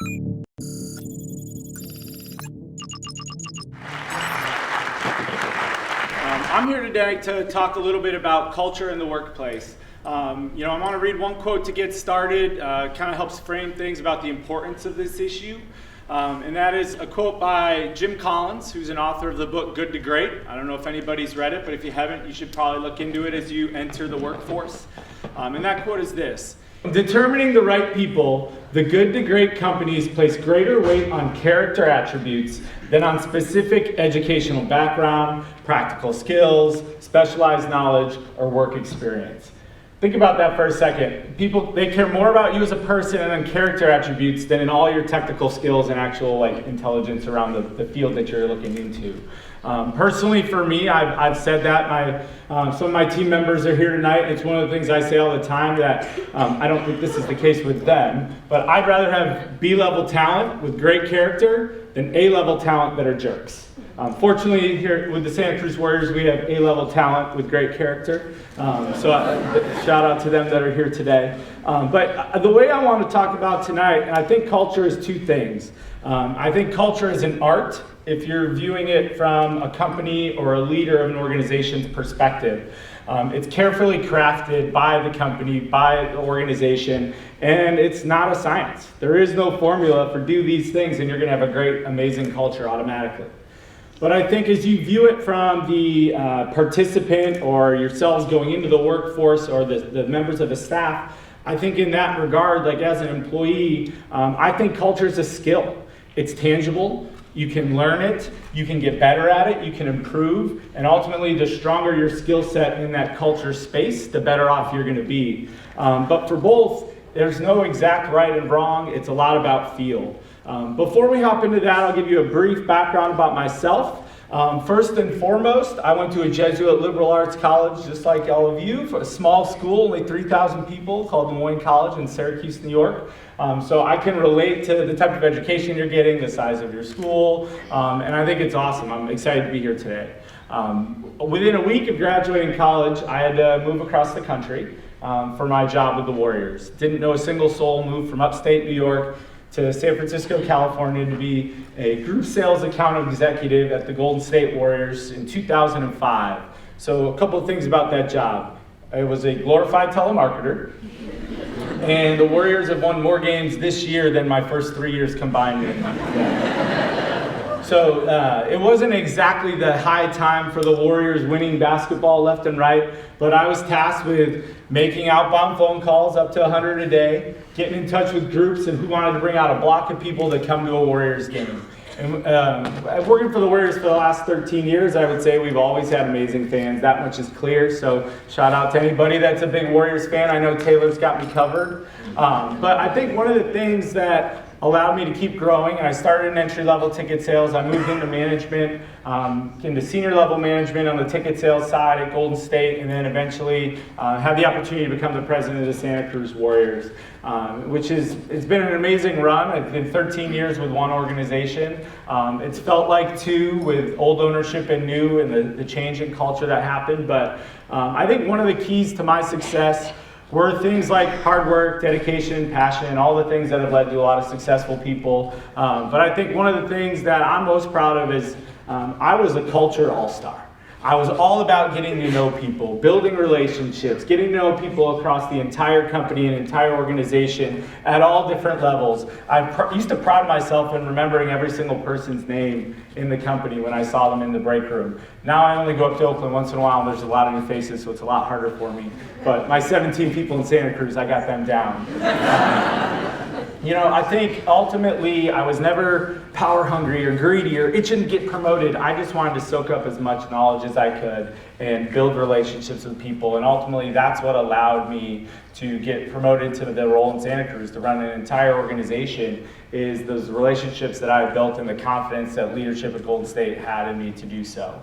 I'm here today to talk a little bit about culture in the workplace. I want to read one quote to get started. Kind of helps frame things about the importance of this issue. And that is a quote by Jim Collins, who's an author of the book Good to Great. I don't know if anybody's read it, but if you haven't, you should probably look into it as you enter the workforce. And that quote is this: determining the right people, the good to great companies place greater weight on character attributes than on specific educational background, practical skills, specialized knowledge, or work experience. Think about that for a second. People, they care more about you as a person and then character attributes than in all your technical skills and actual intelligence around the field that you're looking into. Personally, for me, I've said that. Some of my team members are here tonight. It's one of the things I say all the time, that I don't think this is the case with them, but I'd rather have B-level talent with great character than A-level talent that are jerks. Fortunately, here with the Santa Cruz Warriors, we have A-level talent with great character. Shout out to them that are here today. But the way I want to talk about tonight, and I think culture is two things. I think culture is an art if you're viewing it from a company or a leader of an organization's perspective. It's carefully crafted by the company, by the organization, and it's not a science. There is no formula for do these things and you're going to have a great, amazing culture automatically. But I think as you view it from the participant or yourselves going into the workforce or the members of the staff, I think in that regard, like as an employee, I think culture is a skill. It's tangible. You can learn it, you can get better at it, you can improve, and ultimately the stronger your skill set in that culture space, the better off you're going to be. But for both, there's no exact right and wrong. It's a lot about feel. Before we hop into that, I'll give you a brief background about myself. First and foremost, I went to a Jesuit liberal arts college, just like all of you, for a small school, only 3,000 people, called Des Moines College in Syracuse, New York. So I can relate to the type of education you're getting, the size of your school, and I think it's awesome. I'm excited to be here today. Within a week of graduating college, I had to move across the country for my job with the Warriors. Didn't know a single soul, moved from upstate New York to San Francisco, California to be a group sales account executive at the Golden State Warriors in 2005. So a couple of things about that job. I was a glorified telemarketer, and the Warriors have won more games this year than my first 3 years combined. So it wasn't exactly the high time for the Warriors winning basketball left and right, but I was tasked with making outbound phone calls up to 100 a day, getting in touch with groups and who wanted to bring out a block of people to come to a Warriors game. And working for the Warriors for the last 13 years, I would say we've always had amazing fans. That much is clear. So shout out to anybody that's a big Warriors fan. I know Taylor's got me covered. But I think one of the things that allowed me to keep growing, and I started in entry-level ticket sales. I moved into management, into senior-level management on the ticket sales side at Golden State, and then eventually had the opportunity to become the president of the Santa Cruz Warriors, it's been an amazing run. It's been 13 years with one organization. It's felt like two with old ownership and new, and the change in culture that happened. But I think one of the keys to my success were things like hard work, dedication, passion, and all the things that have led to a lot of successful people. But I think one of the things that I'm most proud of is I was a culture all-star. I was all about getting to know people, building relationships, getting to know people across the entire company and entire organization at all different levels. I used to pride myself in remembering every single person's name in the company when I saw them in the break room. Now I only go up to Oakland once in a while and there's a lot of new faces, so it's a lot harder for me. But my 17 people in Santa Cruz, I got them down. I think ultimately I was never power hungry or greedy or itching to get promoted. I just wanted to soak up as much knowledge as I could and build relationships with people. And ultimately that's what allowed me to get promoted to the role in Santa Cruz, to run an entire organization, is those relationships that I've built and the confidence that leadership at Golden State had in me to do so.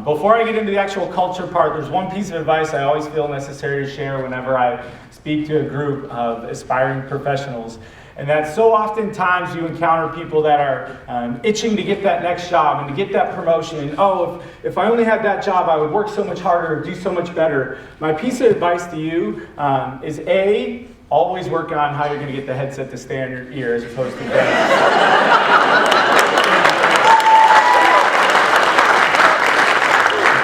Before I get into the actual culture part, there's one piece of advice I always feel necessary to share whenever I speak to a group of aspiring professionals. And that's so oftentimes you encounter people that are itching to get that next job and to get that promotion. And if I only had that job, I would work so much harder, do so much better. My piece of advice to you is always work on how you're going to get the headset to stay on your ear as opposed to bend.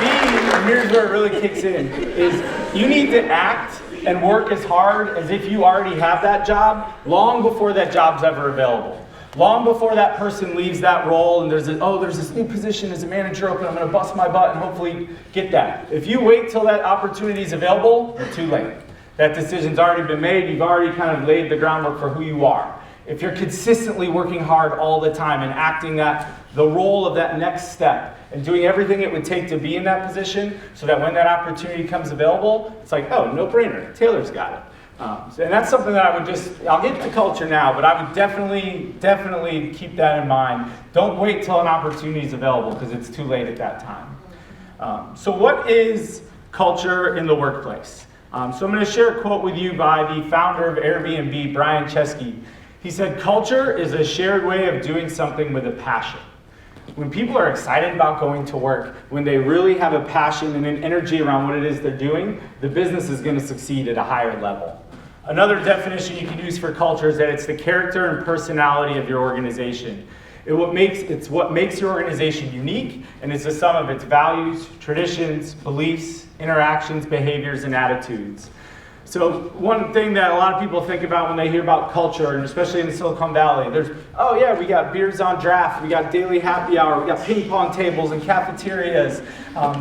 B, and here's where it really kicks in, is you need to act and work as hard as if you already have that job long before that job's ever available. Long before that person leaves that role and there's this new position as a manager open, I'm going to bust my butt and hopefully get that. If you wait till that opportunity is available, you're too late. That decision's already been made. You've already kind of laid the groundwork for who you are. If you're consistently working hard all the time and acting the role of that next step and doing everything it would take to be in that position so that when that opportunity comes available, it's like, oh, no brainer. Taylor's got it. And that's something that I'll get to culture now, but I would definitely keep that in mind. Don't wait till an opportunity is available because it's too late at that time. So what is culture in the workplace? So I'm going to share a quote with you by the founder of Airbnb, Brian Chesky. He said, "Culture is a shared way of doing something with a passion." When people are excited about going to work, when they really have a passion and an energy around what it is they're doing, the business is going to succeed at a higher level. Another definition you can use for culture is that it's the character and personality of your organization. It's what makes your organization unique, and it's the sum of its values, traditions, beliefs, interactions, behaviors, and attitudes. So one thing that a lot of people think about when they hear about culture, and especially in the Silicon Valley, we got beers on draft, we got daily happy hour, we got ping pong tables and cafeterias.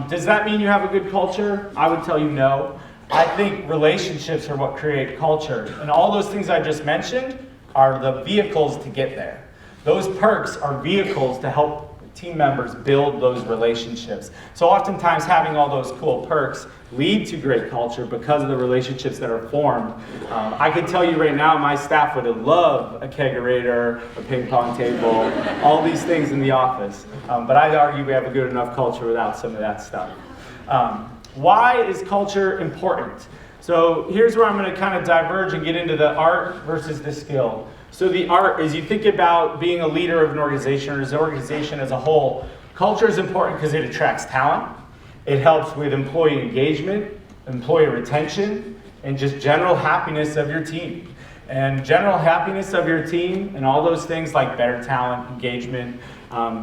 Does that mean you have a good culture? I would tell you no. I think relationships are what create culture. And all those things I just mentioned are the vehicles to get there. Those perks are vehicles to help team members build those relationships. So oftentimes having all those cool perks lead to great culture because of the relationships that are formed. I can tell you right now, my staff would love a kegerator, a ping pong table, all these things in the office. But I'd argue we have a good enough culture without some of that stuff. Why is culture important? So here's where I'm going to kind of diverge and get into the art versus the skill. So the art is you think about being a leader of an organization or as an organization as a whole. Culture is important because it attracts talent. It helps with employee engagement, employee retention, and just general happiness of your team. And general happiness of your team and all those things like better talent, engagement,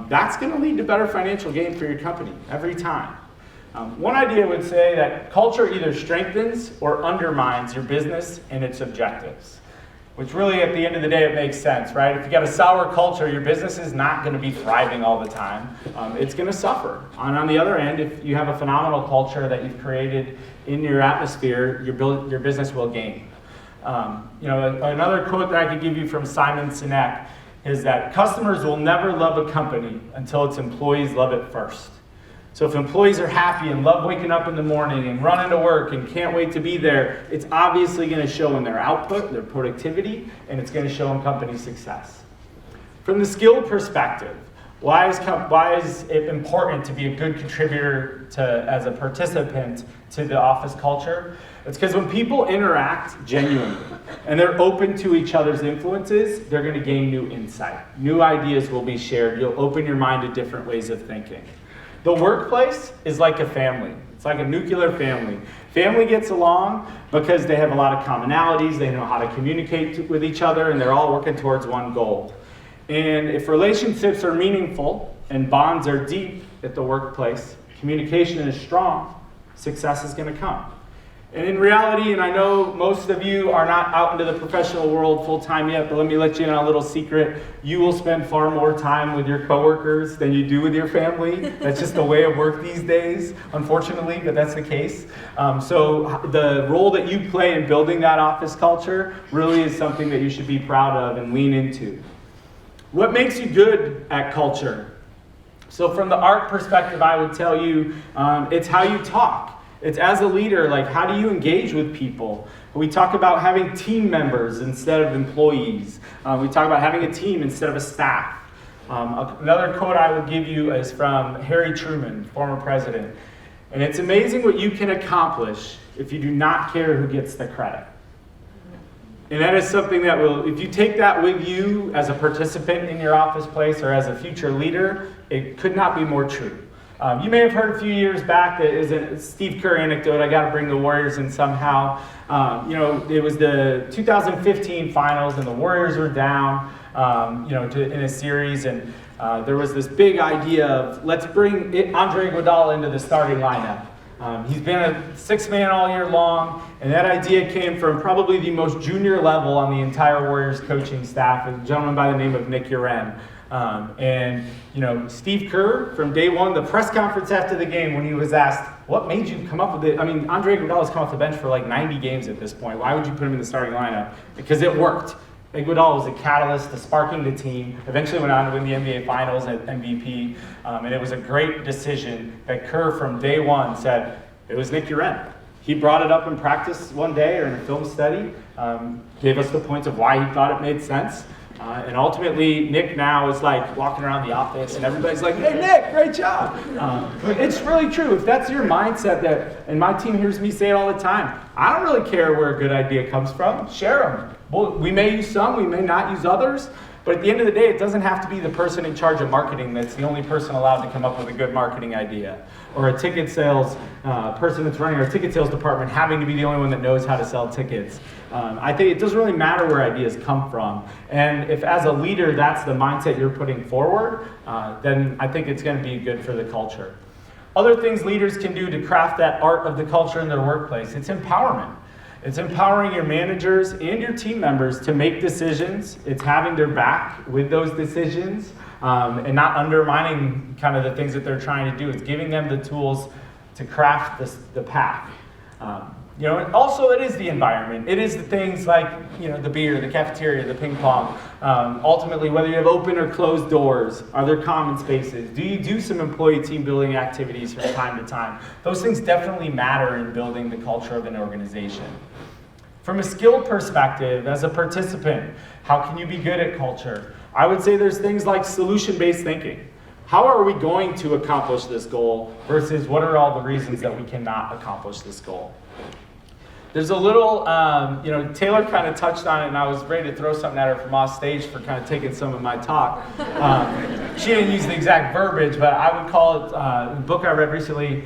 that's going to lead to better financial gain for your company every time. One idea would say that culture either strengthens or undermines your business and its objectives. Which really, at the end of the day, it makes sense, right? If you got a sour culture, your business is not going to be thriving all the time. It's going to suffer. And on the other end, if you have a phenomenal culture that you've created in your atmosphere, your business will gain. Another quote that I could give you from Simon Sinek is that customers will never love a company until its employees love it first. So if employees are happy and love waking up in the morning and running to work and can't wait to be there, it's obviously going to show in their output, their productivity, and it's going to show in company success. From the skill perspective, why is it important to be a good contributor as a participant to the office culture? It's because when people interact genuinely and they're open to each other's influences, they're going to gain new insight. New ideas will be shared. You'll open your mind to different ways of thinking. The workplace is like a family. It's like a nuclear family. Family gets along because they have a lot of commonalities, they know how to communicate with each other, and they're all working towards one goal. And if relationships are meaningful and bonds are deep at the workplace, communication is strong, success is going to come. And in reality, and I know most of you are not out into the professional world full time yet, but let me let you in on a little secret. You will spend far more time with your coworkers than you do with your family. That's just the way of work these days, unfortunately, but that's the case. So the role that you play in building that office culture really is something that you should be proud of and lean into. What makes you good at culture? So from the art perspective, I would tell you it's how you talk. It's as a leader, like how do you engage with people? We talk about having team members instead of employees. We talk about having a team instead of a staff. Another quote I will give you is from Harry Truman, former president. And it's amazing what you can accomplish if you do not care who gets the credit. And that is something that will, if you take that with you as a participant in your office place or as a future leader, it could not be more true. You may have heard a few years back that is a Steve Kerr anecdote. I got to bring the Warriors in somehow. It was the 2015 finals, and the Warriors were down, in a series, and there was this big idea of let's bring Andre Iguodala into the starting lineup. He's been a six-man all year long, and that idea came from probably the most junior level on the entire Warriors coaching staff, a gentleman by the name of Nick Uren. Steve Kerr, from day one, the press conference after the game when he was asked, what made you come up with it? I mean, Andre Iguodala's come off the bench for like 90 games at this point. Why would you put him in the starting lineup? Because it worked. Iguodala was a catalyst to sparking the team, eventually went on to win the NBA Finals at MVP, and it was a great decision that Kerr from day one said, it was Nick Uren. He brought it up in practice one day or in a film study, gave us the points of why he thought it made sense, and ultimately Nick now is like walking around the office and everybody's like, hey Nick, great job. It's really true. If that's your mindset, and my team hears me say it all the time, I don't really care where a good idea comes from, share them. Well, we may use some, we may not use others, but at the end of the day, it doesn't have to be the person in charge of marketing that's the only person allowed to come up with a good marketing idea, or a ticket sales person that's running our ticket sales department having to be the only one that knows how to sell tickets. I think it doesn't really matter where ideas come from, and if as a leader that's the mindset you're putting forward, then I think it's going to be good for the culture. Other things leaders can do to craft that art of the culture in their workplace, it's empowerment. It's empowering your managers and your team members to make decisions. It's having their back with those decisions and not undermining kind of the things that they're trying to do. It's giving them the tools to craft the path. And also it is the environment. It is the things like, the beer, the cafeteria, the ping pong. Ultimately, whether you have open or closed doors, are there common spaces? Do you do some employee team building activities from time to time? Those things definitely matter in building the culture of an organization. From a skill perspective, as a participant, how can you be good at culture? I would say there's things like solution-based thinking. How are we going to accomplish this goal versus what are all the reasons that we cannot accomplish this goal? There's a little, Taylor kind of touched on it, and I was ready to throw something at her from off stage for kind of taking some of my talk. She didn't use the exact verbiage, but I would call it, a book I read recently,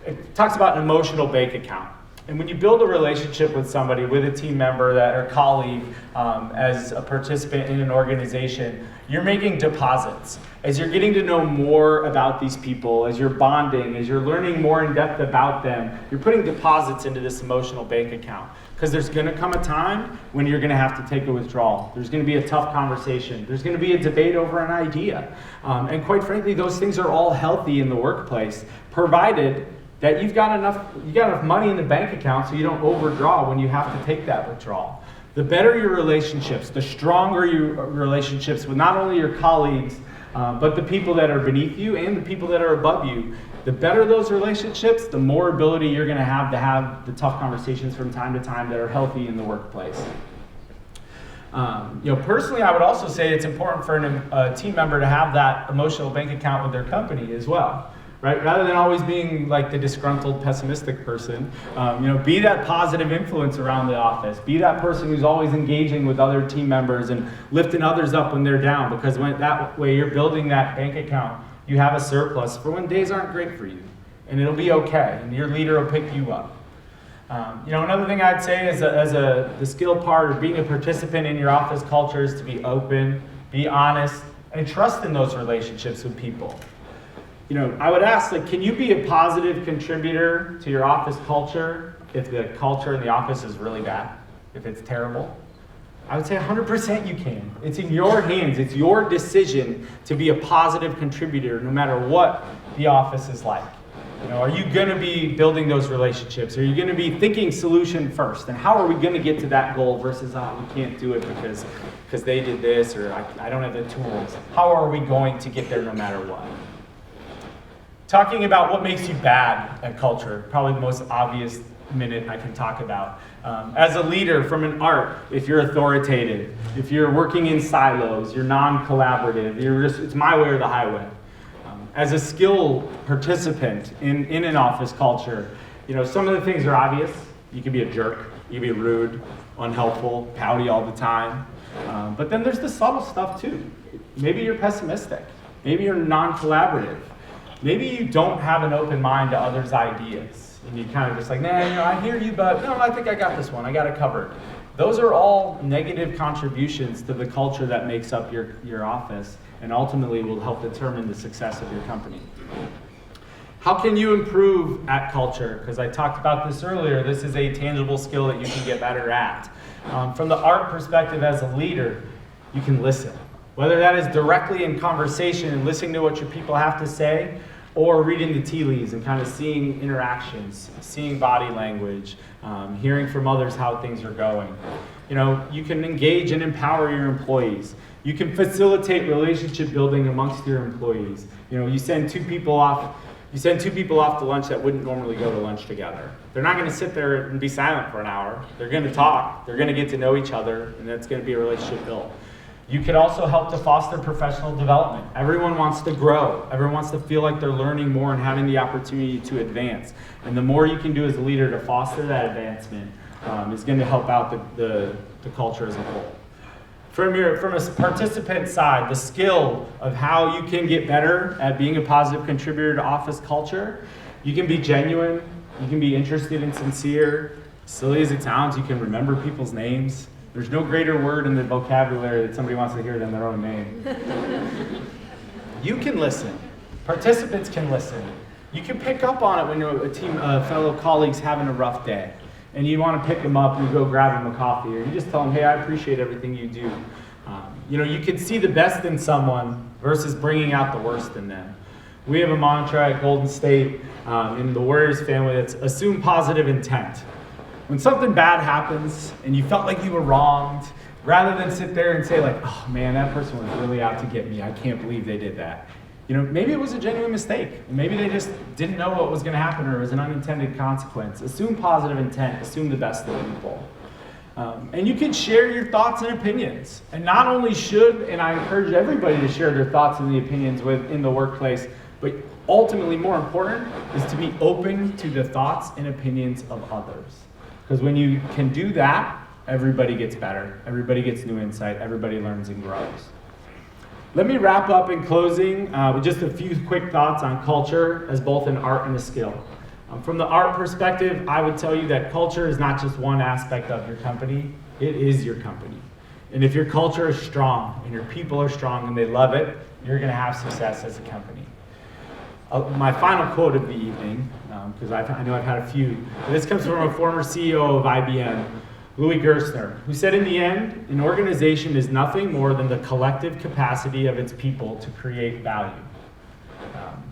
it talks about an emotional bank account. And when you build a relationship with somebody, with a team member or colleague, as a participant in an organization, you're making deposits. As you're getting to know more about these people, as you're bonding, as you're learning more in depth about them, you're putting deposits into this emotional bank account. Because there's going to come a time when you're going to have to take a withdrawal. There's going to be a tough conversation. There's going to be a debate over an idea. And quite frankly, those things are all healthy in the workplace, provided that you got enough money in the bank account so you don't overdraw when you have to take that withdrawal. The better your relationships, the stronger your relationships with not only your colleagues, but the people that are beneath you and the people that are above you. The better those relationships, the more ability you're going to have the tough conversations from time to time that are healthy in the workplace. Personally, I would also say it's important for a team member to have that emotional bank account with their company as well. Right? Rather than always being like the disgruntled, pessimistic person, be that positive influence around the office. Be that person who's always engaging with other team members and lifting others up when they're down, because that way you're building that bank account. You have a surplus for when days aren't great for you, and it'll be okay, and your leader will pick you up. Another thing I'd say is the skill part of being a participant in your office culture is to be open, be honest, and trust in those relationships with people. I would ask, can you be a positive contributor to your office culture if the culture in the office is really bad, if it's terrible? I would say 100% you can. It's in your hands. It's your decision to be a positive contributor no matter what the office is like. Are you going to be building those relationships? Are you going to be thinking solution first? And how are we going to get to that goal versus, we can't do it because they did this, or I don't have the tools. How are we going to get there no matter what? Talking about what makes you bad at culture, probably the most obvious minute I can talk about. As a leader from an art, if you're authoritative, if you're working in silos, you're non-collaborative, it's my way or the highway. As a skill participant in an office culture, some of the things are obvious. You can be a jerk, you can be rude, unhelpful, pouty all the time. But then there's the subtle stuff too. Maybe you're pessimistic. Maybe you're non-collaborative. Maybe you don't have an open mind to others' ideas. And you kind of just like, nah, I hear you, but no, I think I got this one. I got it covered. Those are all negative contributions to the culture that makes up your office and ultimately will help determine the success of your company. How can you improve at culture? Because I talked about this earlier. This is a tangible skill that you can get better at. From the art perspective as a leader, you can listen. Whether that is directly in conversation and listening to what your people have to say, or reading the tea leaves and kind of seeing interactions, seeing body language, hearing from others how things are going. You can engage and empower your employees. You can facilitate relationship building amongst your employees. You send two people off to lunch that wouldn't normally go to lunch together. They're not going to sit there and be silent for an hour. They're going to talk. They're going to get to know each other, and that's going to be a relationship built. You could also help to foster professional development. Everyone wants to grow. Everyone wants to feel like they're learning more and having the opportunity to advance. And the more you can do as a leader to foster that advancement is going to help out the culture as a whole. From a participant side, the skill of how you can get better at being a positive contributor to office culture, you can be genuine, you can be interested and sincere. Silly as it sounds, you can remember people's names. There's no greater word in the vocabulary that somebody wants to hear than their own name. You can listen. Participants can listen. You can pick up on it when a team of fellow colleagues having a rough day. And you want to pick them up and you go grab them a coffee. Or you just tell them, hey, I appreciate everything you do. You can see the best in someone versus bringing out the worst in them. We have a mantra at Golden State in the Warriors family that's assume positive intent. When something bad happens and you felt like you were wronged, rather than sit there and say like, oh man, that person was really out to get me. I can't believe they did that. Maybe it was a genuine mistake. Maybe they just didn't know what was going to happen or it was an unintended consequence. Assume positive intent. Assume the best in people. And you can share your thoughts and opinions. And not only should, and I encourage everybody to share their thoughts and the opinions in the workplace, but ultimately more important is to be open to the thoughts and opinions of others. Because when you can do that, everybody gets better. Everybody gets new insight. Everybody learns and grows. Let me wrap up in closing with just a few quick thoughts on culture as both an art and a skill. From the art perspective, I would tell you that culture is not just one aspect of your company, it is your company. And if your culture is strong and your people are strong and they love it, you're going to have success as a company. My final quote of the evening, because I know I've had a few, but this comes from a former CEO of IBM, Louis Gerstner, who said, in the end, an organization is nothing more than the collective capacity of its people to create value.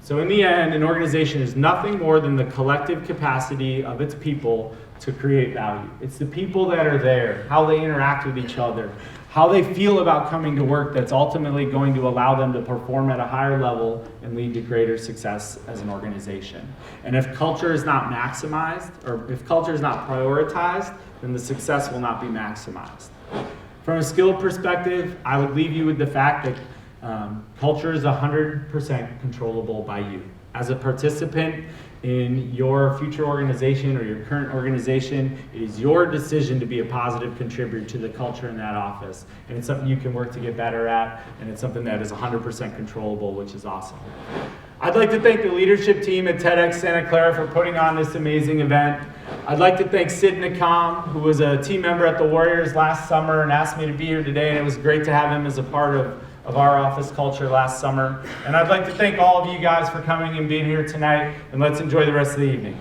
So in the end, an organization is nothing more than the collective capacity of its people to create value. It's the people that are there, how they interact with each other, how they feel about coming to work that's ultimately going to allow them to perform at a higher level and lead to greater success as an organization. And if culture is not maximized, or if culture is not prioritized, then the success will not be maximized. From a skill perspective, I would leave you with the fact that culture is 100% controllable by you. As a participant in your future organization or your current organization, it is your decision to be a positive contributor to the culture in that office. And it's something you can work to get better at, and it's something that is 100% controllable, which is awesome. I'd like to thank the leadership team at TEDx Santa Clara for putting on this amazing event. I'd like to thank Sid Nakam, who was a team member at the Warriors last summer and asked me to be here today, and it was great to have him as a part of our office culture last summer. And I'd like to thank all of you guys for coming and being here tonight, and let's enjoy the rest of the evening.